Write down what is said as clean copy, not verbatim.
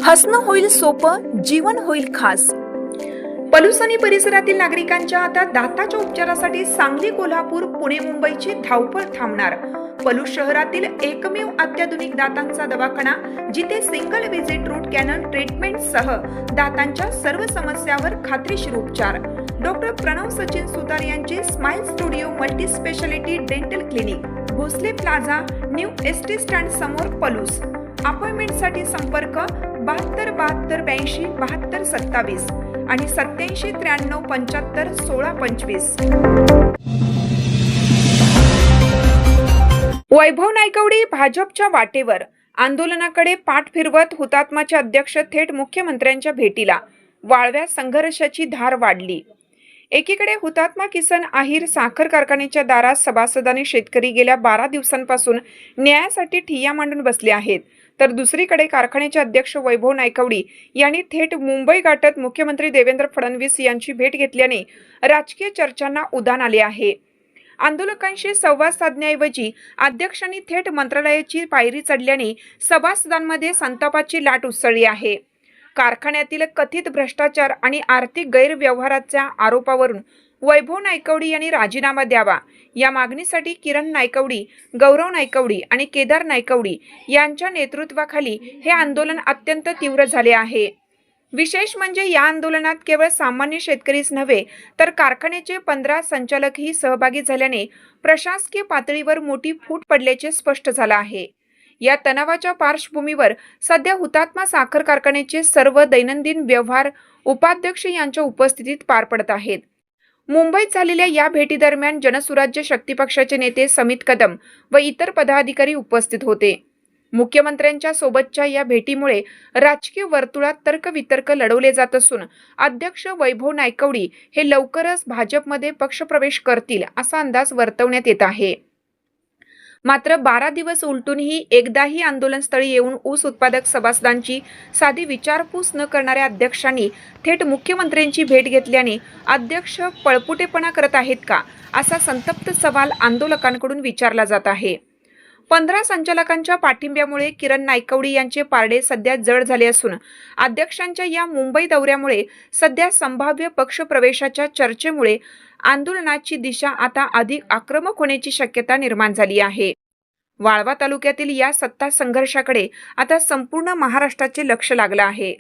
हसणं होईल सोपं, जीवन होईल खास। पलूस आणि परिसरातील नागरिकांच्या आता दाताच्या उपचारासाठी सांगली, कोल्हापूर, पुणे, मुंबईची धावपळ थांबणार। पलूस शहरातील एकमेव अत्याधुनिक दातांचा दवाखाना, जिथे single visit root canal treatment सह दातांच्या सर्व समस्यावर खात्रीशीर उपचार। डॉक्टर प्रणव सचिन सुतार यांचे smile studio multi speciality dental clinic, Bhosale plaza, new ST stand समोर, पलूस। अपॉइंटमेंटसाठी संपर्क 72 72 82 72 27 आणि 87 93 75 16 25। वैभव नायकवडी भाजपच्या वाटेवर, आंदोलनाकडे पाठ फिरवत हुतात्माचे अध्यक्ष थेट मुख्यमंत्र्यांच्या भेटीला। वाळव्यात संघर्षाची धार वाढली। एकीकडे हुतात्मा किसन आहिर साखर कारखान्याच्या दारात सभासदांनी शेतकरी गेल्या 12 दिवसांपासून न्यायासाठी ठिय्या मांडून बसले आहेत, तर दुसरीकडे कारखान्याचे अध्यक्ष वैभव नायकवडी यांनी थेट मुंबई गाठत मुख्यमंत्री देवेंद्र फडणवीस यांची भेट घेतल्याने राजकीय चर्चांना उधाण आले आहे। आंदोलकांशी संवाद साधण्याऐवजी अध्यक्षांनी थेट मंत्रालयाची पायरी चढल्याने सभासदांमध्ये संतापाची लाट उसळली आहे। कारखान्यातील कथित भ्रष्टाचार आणि आर्थिक गैरव्यवहाराच्या आरोपावरून वैभव नायकवडी यांनी राजीनामा द्यावा या मागणीसाठी किरण नायकवडी, गौरव नायकवडी आणि केदार नायकवडी यांच्या नेतृत्वाखाली हे आंदोलन अत्यंत तीव्र झाले आहे। विशेष म्हणजे या आंदोलनात केवळ सामान्य शेतकरीच नव्हे, तर कारखान्याचे 15 संचालकही सहभागी झाल्याने प्रशासकीय पातळीवर मोठी फूट पडल्याचे स्पष्ट झालं आहे। या तणावाच्या पार्श्वभूमीवर सध्या हुतात्मा साखर कारखान्याचे सर्व दैनंदिन व्यवहार उपाध्यक्ष यांच्या उपस्थितीत पार पडत आहेत। मुंबईत झालेल्या या भेटीदरम्यान जनसुराज्य शक्ती पक्षाचे नेते समित कदम व इतर पदाधिकारी उपस्थित होते। मुख्यमंत्र्यांच्या सोबतच्या या भेटीमुळे राजकीय वर्तुळात तर्कवितर्क लढवले जात असून अध्यक्ष वैभव नायकवडी हे लवकरच भाजपमध्ये पक्षप्रवेश करतील असा अंदाज वर्तवण्यात येत आहे। मात्र 12 दिवस उलटूनही एकदाही आंदोलनस्थळी येऊन ऊस उत्पादक सभासदांची साधी विचारपूस न करणाऱ्या अध्यक्षांनी थेट मुख्यमंत्र्यांची भेट घेतल्याने अध्यक्ष पळपुटेपणा करत आहेत का, असा संतप्त सवाल आंदोलकांकडून विचारला जात आहे। 15 संचालकांच्या पाठिंब्यामुळे किरण नायकवडी यांचे पारडे सध्या जड झाले असून अध्यक्षांच्या या मुंबई दौऱ्यामुळे सध्या संभाव्य पक्षप्रवेशाच्या चर्चेमुळे आंदोलनाची दिशा आता अधिक आक्रमक होण्याची शक्यता निर्माण झाली आहे। वाळवा तालुक्यातील या सत्ता संघर्षाकडे आता संपूर्ण महाराष्ट्राचे लक्ष लागलं आहे।